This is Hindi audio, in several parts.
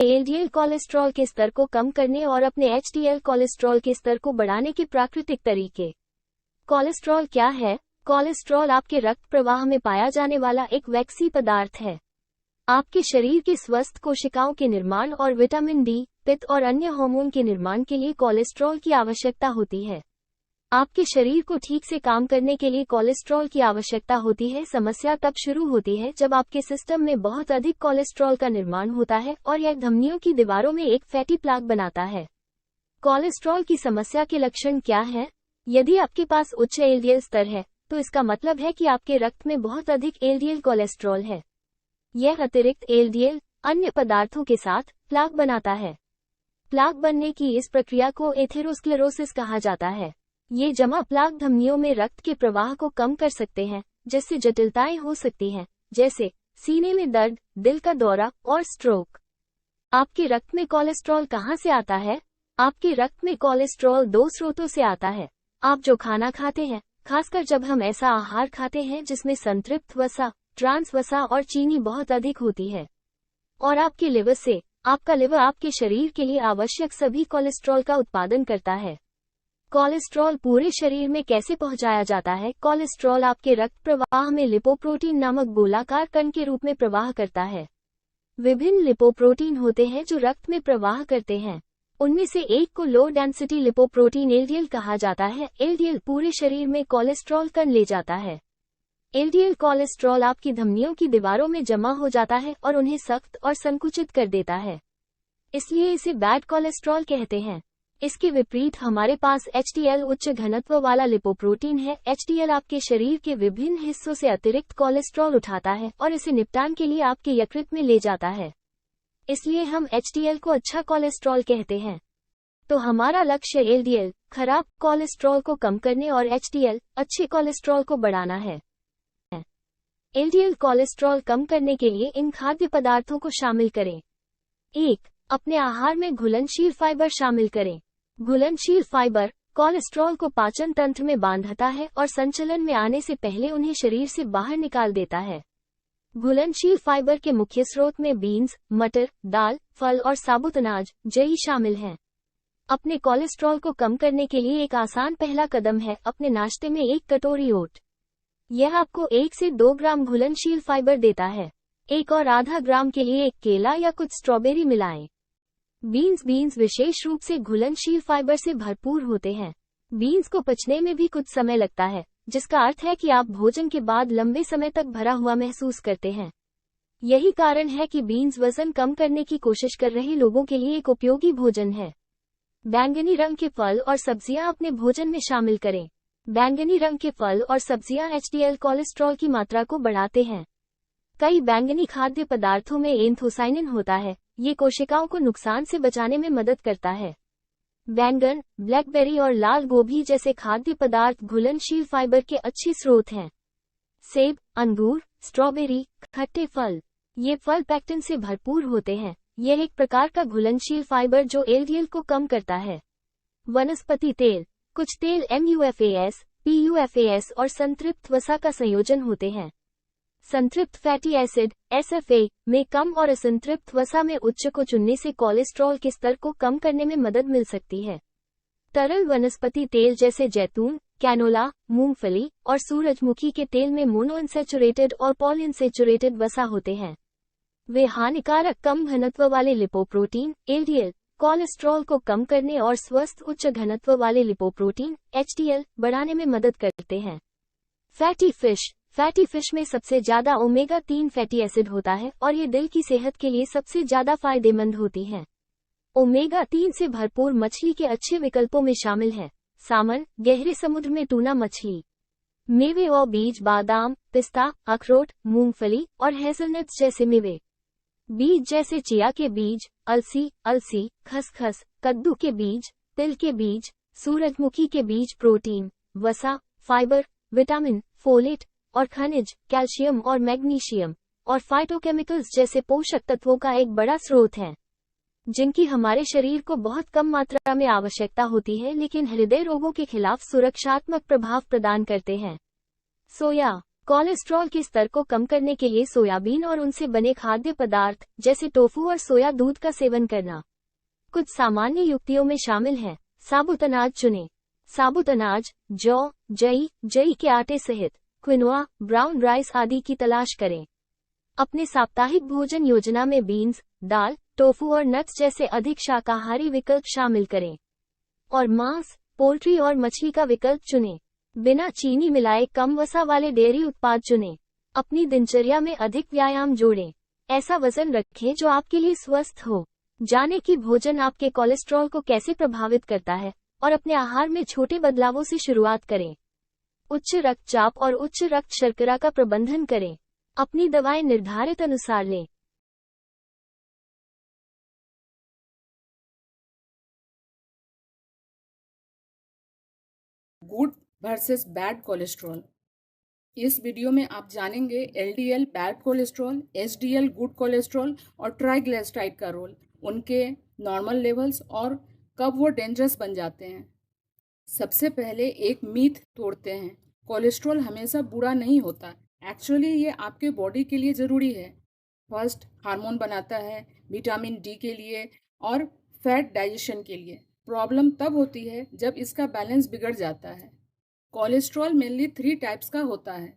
एलडीएल कोलेस्ट्रॉल के स्तर को कम करने और अपने एचडीएल कोलेस्ट्रॉल के स्तर को बढ़ाने के प्राकृतिक तरीके। कोलेस्ट्रॉल क्या है? कोलेस्ट्रॉल आपके रक्त प्रवाह में पाया जाने वाला एक वैक्सी पदार्थ है। आपके शरीर के स्वस्थ कोशिकाओं के निर्माण और विटामिन डी, पित्त और अन्य हार्मोन के निर्माण के लिए कोलेस्ट्रॉल की आवश्यकता होती है। आपके शरीर को ठीक से काम करने के लिए कोलेस्ट्रॉल की आवश्यकता होती है। समस्या तब शुरू होती है जब आपके सिस्टम में बहुत अधिक कोलेस्ट्रॉल का निर्माण होता है और यह धमनियों की दीवारों में एक फैटी प्लाक बनाता है। कोलेस्ट्रॉल की समस्या के लक्षण क्या हैं? यदि आपके पास उच्च एलडीएल स्तर है, तो इसका मतलब है कि आपके रक्त में बहुत अधिक एलडीएल कोलेस्ट्रॉल है। यह अतिरिक्त एलडीएल अन्य पदार्थों के साथ प्लाक बनाता है। प्लाक बनने की इस प्रक्रिया को एथेरोस्क्लेरोसिस कहा जाता है। ये जमा प्लाक धमनियों में रक्त के प्रवाह को कम कर सकते हैं, जिससे जटिलताएं हो सकती हैं, जैसे सीने में दर्द, दिल का दौरा और स्ट्रोक। आपके रक्त में कोलेस्ट्रॉल कहाँ से आता है? आपके रक्त में कोलेस्ट्रॉल दो स्रोतों से आता है। आप जो खाना खाते हैं, खासकर जब हम ऐसा आहार खाते हैं जिसमें संतृप्त वसा, ट्रांस वसा और चीनी बहुत अधिक होती है, और आपके लिवर से। आपका लिवर आपके शरीर के लिए आवश्यक सभी कोलेस्ट्रॉल का उत्पादन करता है। कोलेस्ट्रॉल पूरे शरीर में कैसे पहुंचाया जाता है? कोलेस्ट्रॉल आपके रक्त प्रवाह में लिपोप्रोटीन नामक गोलाकार कण के रूप में प्रवाह करता है। विभिन्न लिपोप्रोटीन होते हैं जो रक्त में प्रवाह करते हैं। उनमें से एक को लो डेंसिटी लिपोप्रोटीन एलडीएल कहा जाता है। एलडीएल पूरे शरीर में कोलेस्ट्रॉल कण ले जाता है। एलडीएल कोलेस्ट्रॉल आपकी धमनियों की दीवारों में जमा हो जाता है और उन्हें सख्त और संकुचित कर देता है, इसलिए इसे बैड कोलेस्ट्रॉल कहते हैं। इसके विपरीत हमारे पास एचडीएल उच्च घनत्व वाला लिपोप्रोटीन है। एचडीएल आपके शरीर के विभिन्न हिस्सों से अतिरिक्त कोलेस्ट्रॉल उठाता है और इसे निपटान के लिए आपके यकृत में ले जाता है, इसलिए हम एचडीएल को अच्छा कोलेस्ट्रॉल कहते हैं। तो हमारा लक्ष्य एलडीएल खराब कोलेस्ट्रॉल को कम करने और एचडीएल अच्छे कोलेस्ट्रॉल को बढ़ाना है। एलडीएल कोलेस्ट्रॉल कम करने के लिए इन खाद्य पदार्थों को शामिल करें। 1. अपने आहार में घुलनशील फाइबर शामिल करें। घुलनशील फाइबर कोलेस्ट्रॉल को पाचन तंत्र में बांधता है और संचलन में आने से पहले उन्हें शरीर से बाहर निकाल देता है। घुलनशील फाइबर के मुख्य स्रोत में बीन्स, मटर, दाल, फल और साबुत अनाज जई शामिल हैं। अपने कोलेस्ट्रॉल को कम करने के लिए एक आसान पहला कदम है अपने नाश्ते में 1 कटोरी ओट। यह आपको 1 से 2 ग्राम घुलनशील फाइबर देता है। 1 और आधा ग्राम के लिए 1 केला या कुछ स्ट्रॉबेरी मिलाएं। बीन्स विशेष रूप से घुलनशील फाइबर से भरपूर होते हैं। बीन्स को पचने में भी कुछ समय लगता है, जिसका अर्थ है कि आप भोजन के बाद लंबे समय तक भरा हुआ महसूस करते हैं। यही कारण है कि बीन्स वजन कम करने की कोशिश कर रहे लोगों के लिए एक उपयोगी भोजन है। बैंगनी रंग के फल और सब्जियां अपने भोजन में शामिल करें। बैंगनी रंग के फल और सब्जियां एचडीएल कोलेस्ट्रॉल की मात्रा को बढ़ाते हैं। कई बैंगनी खाद्य पदार्थों में एंथोसाइनिन होता है। ये कोशिकाओं को नुकसान से बचाने में मदद करता है। बैंगन, ब्लैकबेरी और लाल गोभी जैसे खाद्य पदार्थ घुलनशील फाइबर के अच्छे स्रोत हैं। सेब, अंगूर, स्ट्रॉबेरी, खट्टे फल, ये फल पैक्टिन से भरपूर होते हैं। यह एक प्रकार का घुलनशील फाइबर जो एलडीएल को कम करता है। वनस्पति तेल, कुछ तेल MUFAS, PUFAS और संतृप्त वसा का संयोजन होते हैं। संतृप्त फैटी एसिड SFA में कम और असंतृप्त वसा में उच्च को चुनने से कोलेस्ट्रॉल के स्तर को कम करने में मदद मिल सकती है। तरल वनस्पति तेल जैसे जैतून, कैनोला, मूंगफली और सूरजमुखी के तेल में मोनोअनसैचुरेटेड और पॉलीअनसैचुरेटेड वसा होते हैं। वे हानिकारक कम घनत्व वाले लिपोप्रोटीन LDL कोलेस्ट्रॉल को कम करने और स्वस्थ उच्च घनत्व वाले लिपोप्रोटीन HDL बढ़ाने में मदद करते हैं। फैटी फिश में सबसे ज्यादा ओमेगा 3 फैटी एसिड होता है और ये दिल की सेहत के लिए सबसे ज्यादा फायदेमंद होती हैं। ओमेगा 3 से भरपूर मछली के अच्छे विकल्पों में शामिल है सामन, गहरे समुद्र में टूना मछली, मेवे और बीज बादाम, पिस्ता, अखरोट, मूंगफली और हेज़लनट्स जैसे मेवे, बीज जैसे चिया के बीज, अलसी, खसखस, कद्दू के बीज, तिल के बीज, सूरजमुखी के बीज प्रोटीन, वसा, फाइबर, विटामिन, फोलेट और खनिज, कैल्शियम और मैग्नीशियम और फाइटोकेमिकल्स जैसे पोषक तत्वों का एक बड़ा स्रोत हैं, जिनकी हमारे शरीर को बहुत कम मात्रा में आवश्यकता होती है लेकिन हृदय रोगों के खिलाफ सुरक्षात्मक प्रभाव प्रदान करते हैं। सोया, कोलेस्ट्रॉल के स्तर को कम करने के लिए सोयाबीन और उनसे बने खाद्य पदार्थ जैसे टोफू और सोया दूध का सेवन करना कुछ सामान्य युक्तियों में शामिल है। साबुत अनाज चुनें। साबुत अनाज जौ, जई के आटे सहित क्विनोआ, ब्राउन राइस आदि की तलाश करें। अपने साप्ताहिक भोजन योजना में बीन्स, दाल, टोफू और नट्स जैसे अधिक शाकाहारी विकल्प शामिल करें। और मांस, पोल्ट्री और मछली का विकल्प चुनें। बिना चीनी मिलाए कम वसा वाले डेयरी उत्पाद चुनें। अपनी दिनचर्या में अधिक व्यायाम जोड़ें। ऐसा वजन रखें जो आपके लिए स्वस्थ हो। जाने कि भोजन आपके कोलेस्ट्रॉल को कैसे प्रभावित करता है और अपने आहार में छोटे बदलावों से शुरुआत करें। उच्च रक्तचाप और उच्च रक्त शर्करा का प्रबंधन करें। अपनी दवाएं निर्धारित अनुसार लें। Good versus bad cholesterol. इस वीडियो में आप जानेंगे LDL bad cholesterol, HDL good cholesterol और ट्राइग्लिसराइड का रोल, उनके नॉर्मल लेवल्स और कब वो डेंजरस बन जाते हैं। सबसे पहले एक मीथ तोड़ते हैं, कोलेस्ट्रॉल हमेशा बुरा नहीं होता। एक्चुअली ये आपके बॉडी के लिए ज़रूरी है। फर्स्ट, हार्मोन बनाता है, विटामिन डी के लिए और फैट डाइजेशन के लिए। प्रॉब्लम तब होती है जब इसका बैलेंस बिगड़ जाता है। कोलेस्ट्रॉल मेनली 3 टाइप्स का होता है।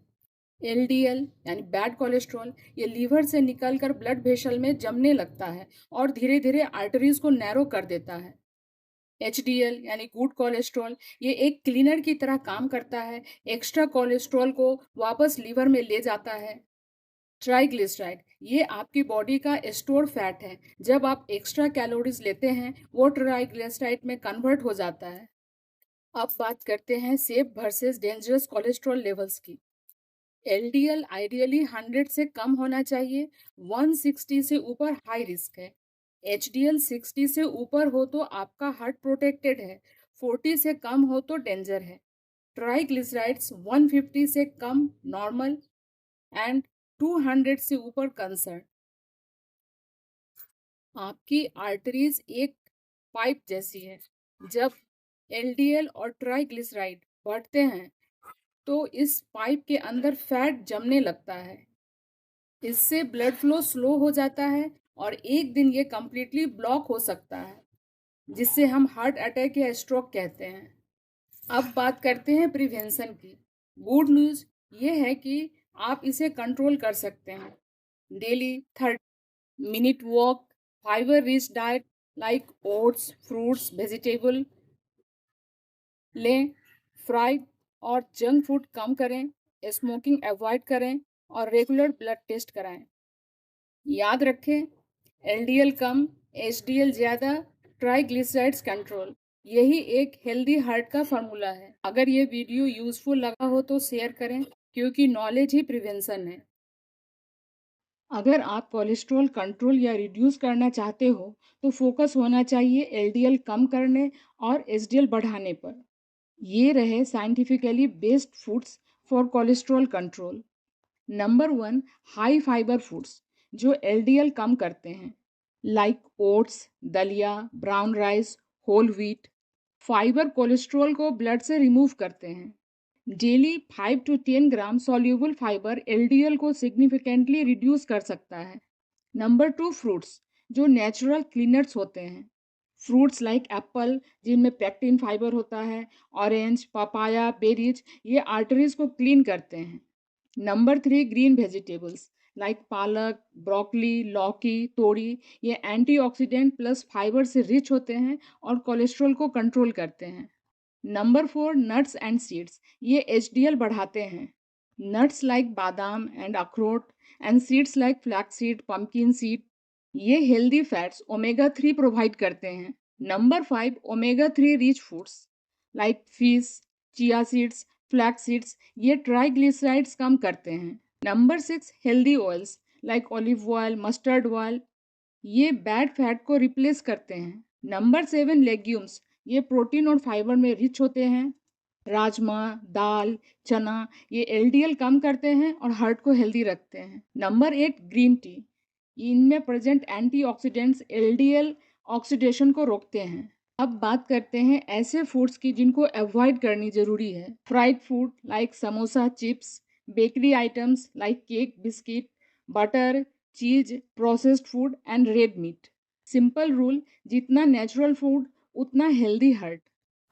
एलडीएल यानी बैड कोलेस्ट्रॉल, ये लीवर से निकलकर ब्लड वेसल में जमने लगता है और धीरे धीरे आर्टरीज को नैरो कर देता है। एचडीएल यानी गुड कोलेस्ट्रॉल, ये एक क्लीनर की तरह काम करता है, एक्स्ट्रा कोलेस्ट्रॉल को वापस लीवर में ले जाता है। ट्राइग्लिसराइड, ये आपकी बॉडी का स्टोर फैट है। जब आप एक्स्ट्रा कैलोरीज लेते हैं वो ट्राइग्लिसराइड में कन्वर्ट हो जाता है। अब बात करते हैं safe versus dangerous cholesterol levels की। एलडीएल आइडियली 100 से कम होना चाहिए, 160 से ऊपर हाई रिस्क है। एचडीएल 60 से ऊपर हो तो आपका हार्ट प्रोटेक्टेड है, 40 से कम हो तो डेंजर है। ट्राइग्लिसराइड्स 150 से कम नॉर्मल एंड 200 से ऊपर कंसर्न। आपकी आर्टरीज एक पाइप जैसी है। जब एलडीएल और ट्राइग्लिसराइड बढ़ते हैं तो इस पाइप के अंदर फैट जमने लगता है। इससे ब्लड फ्लो स्लो हो जाता है और एक दिन ये कम्प्लीटली ब्लॉक हो सकता है, जिससे हम हार्ट अटैक या स्ट्रोक कहते हैं। अब बात करते हैं प्रिवेंशन की। गुड न्यूज़ ये है कि आप इसे कंट्रोल कर सकते हैं। Daily 30 minute walk, fibre rich diet like oats, fruits, vegetable लें, फ्राइड और जंक फूड कम करें, स्मोकिंग अवॉइड करें और रेगुलर ब्लड टेस्ट कराएं। याद रखें, एलडीएल कम, एचडीएल ज़्यादा, ट्राइग्लिसराइड्स कंट्रोल, यही एक हेल्दी हार्ट का फार्मूला है। अगर ये वीडियो यूजफुल लगा हो तो शेयर करें, क्योंकि नॉलेज ही प्रिवेंशन है। अगर आप कोलेस्ट्रॉल कंट्रोल या रिड्यूस करना चाहते हो तो फोकस होना चाहिए एलडीएल कम करने और एचडीएल बढ़ाने पर। ये रहे scientifically based foods for cholesterol control. Number 1, high fibre foods जो एलडीएल कम करते हैं, लाइक ओट्स, दलिया, brown rice, whole wheat. Fibre cholesterol को ब्लड से रिमूव करते हैं। Daily 5 to 10 gram soluble fibre LDL को सिग्निफिकेंटली रिड्यूस कर सकता है। नंबर 2, फ्रूट्स जो नेचुरल क्लीनर्स होते हैं। फ्रूट्स लाइक एप्पल जिनमें पेक्टिन फाइबर होता है, ऑरेंज, पपाया, बेरीज, ये आर्टरीज को क्लीन करते हैं। नंबर 3, ग्रीन वेजिटेबल्स लाइक पालक, ब्रोकली, लौकी, तोरी, ये एंटीऑक्सीडेंट प्लस फाइबर से रिच होते हैं और कोलेस्ट्रॉल को कंट्रोल करते हैं। नंबर 4, नट्स एंड सीड्स, ये एचडीएल बढ़ाते हैं। नट्स लाइक बादाम एंड अखरोट and seeds like flaxseed, pumpkin seed, ये हेल्दी फैट्स ओमेगा 3 प्रोवाइड करते हैं। Number 5, omega 3 rich foods like fish, chia seeds, flax seeds, ये ट्राइग्लिसराइड्स कम करते हैं। Number 6, healthy oils like olive oil, mustard oil, ये बैड फैट को रिप्लेस करते हैं। नंबर 7, लेग्यूम्स, ये प्रोटीन और फाइबर में रिच होते हैं। राजमा, दाल, चना, ये एलडीएल कम करते हैं और हार्ट को हेल्दी रखते हैं। नंबर 8, ग्रीन टी, इनमें प्रेजेंट एंटीऑक्सीडेंट्स एलडीएल ऑक्सीडेशन को रोकते हैं। अब बात करते हैं ऐसे फूड्स की जिनको अवॉइड करनी जरूरी है। Fried food like samosa, chips, bakery items like cake, biscuit, butter, cheese, processed food and red meat. Simple rule, जितना नेचुरल फूड उतना हेल्दी हार्ट।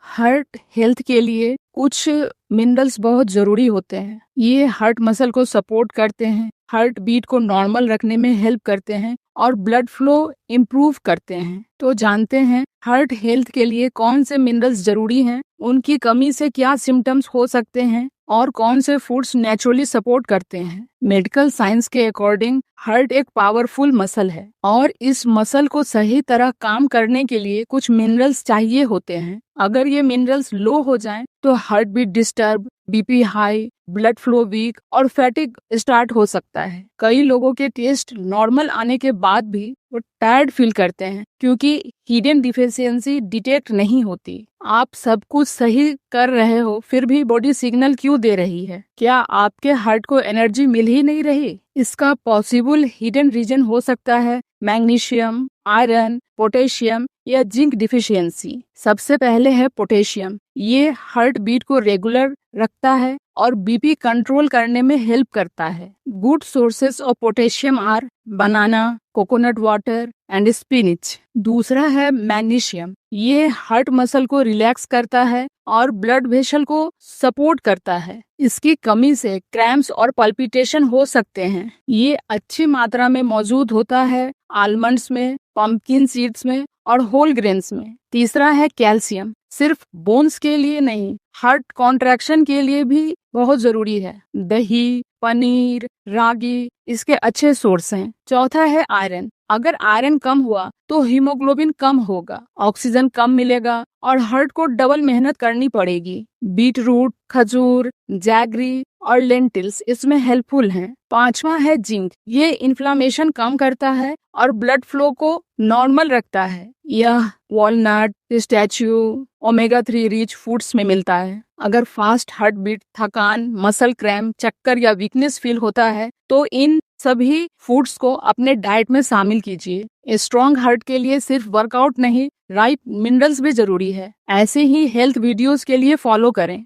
हार्ट हेल्थ के लिए कुछ मिनरल्स बहुत जरूरी होते हैं। ये हार्ट मसल को सपोर्ट करते हैं, हार्ट बीट को नॉर्मल रखने में हेल्प करते हैं और ब्लड फ्लो इम्प्रूव करते हैं। तो जानते हैं हार्ट हेल्थ के लिए कौन से मिनरल्स जरूरी हैं, उनकी कमी से क्या सिम्टम्स हो सकते हैं और कौन से फूड्स नेचुरली सपोर्ट करते हैं। मेडिकल साइंस के अकॉर्डिंग हार्ट एक पावरफुल मसल है और इस मसल को सही तरह काम करने के लिए कुछ मिनरल्स चाहिए होते हैं। अगर ये मिनरल्स लो हो जाएं तो heart beat disturb, BP high, blood flow weak और फैटिग स्टार्ट हो सकता है। कई लोगों के टेस्ट नॉर्मल आने के बाद भी वो टायर्ड फील करते हैं क्योंकि हिडन डिफिशियंसी डिटेक्ट नहीं होती। आप सब कुछ सही कर रहे हो फिर भी बॉडी सिग्नल क्यों दे रही है? क्या आपके हार्ट को एनर्जी मिल ही नहीं रही? इसका पॉसिबल हिडन रीजन हो सकता है मैग्नीशियम, आयरन, पोटेशियम या जिंक डिफिशियंसी। सबसे पहले है पोटेशियम। ये हार्ट बीट को रेगुलर रखता है और बीपी कंट्रोल करने में हेल्प करता है। Good sources of potassium are banana, coconut water and spinach. दूसरा है मैग्नीशियम। ये हार्ट मसल को रिलैक्स करता है और ब्लड वेसल को सपोर्ट करता है। इसकी कमी से क्रैम्प्स और पल्पिटेशन हो सकते हैं। ये अच्छी मात्रा में मौजूद होता है आलमंड्स में, पंपकिन सीड्स में और होल ग्रेन्स में। तीसरा है कैल्शियम। सिर्फ बोन्स के लिए नहीं, हार्ट कॉन्ट्रैक्शन के लिए भी बहुत जरूरी है। दही, पनीर, रागी इसके अच्छे सोर्स हैं। चौथा है आयरन। अगर आयरन कम हुआ तो हीमोग्लोबिन कम होगा, ऑक्सीजन कम मिलेगा और हार्ट को डबल मेहनत करनी पड़ेगी। बीट रूट, खजूर, जैगरी और लेंटिल्स इसमें हेल्पफुल हैं। पांचवा है जिंक। ये इन्फ्लामेशन कम करता है और ब्लड फ्लो को नॉर्मल रखता है। यह walnut, pistachio, omega 3 rich foods में मिलता है। अगर फास्ट हार्ट बीट, थकान, मसल क्रैम्प, चक्कर या वीकनेस फील होता है तो इन सभी फूड्स को अपने डाइट में शामिल कीजिए। स्ट्रॉन्ग हार्ट के लिए सिर्फ वर्कआउट नहीं, राइट मिनरल्स भी जरूरी है। ऐसे ही हेल्थ वीडियोस के लिए फॉलो करें।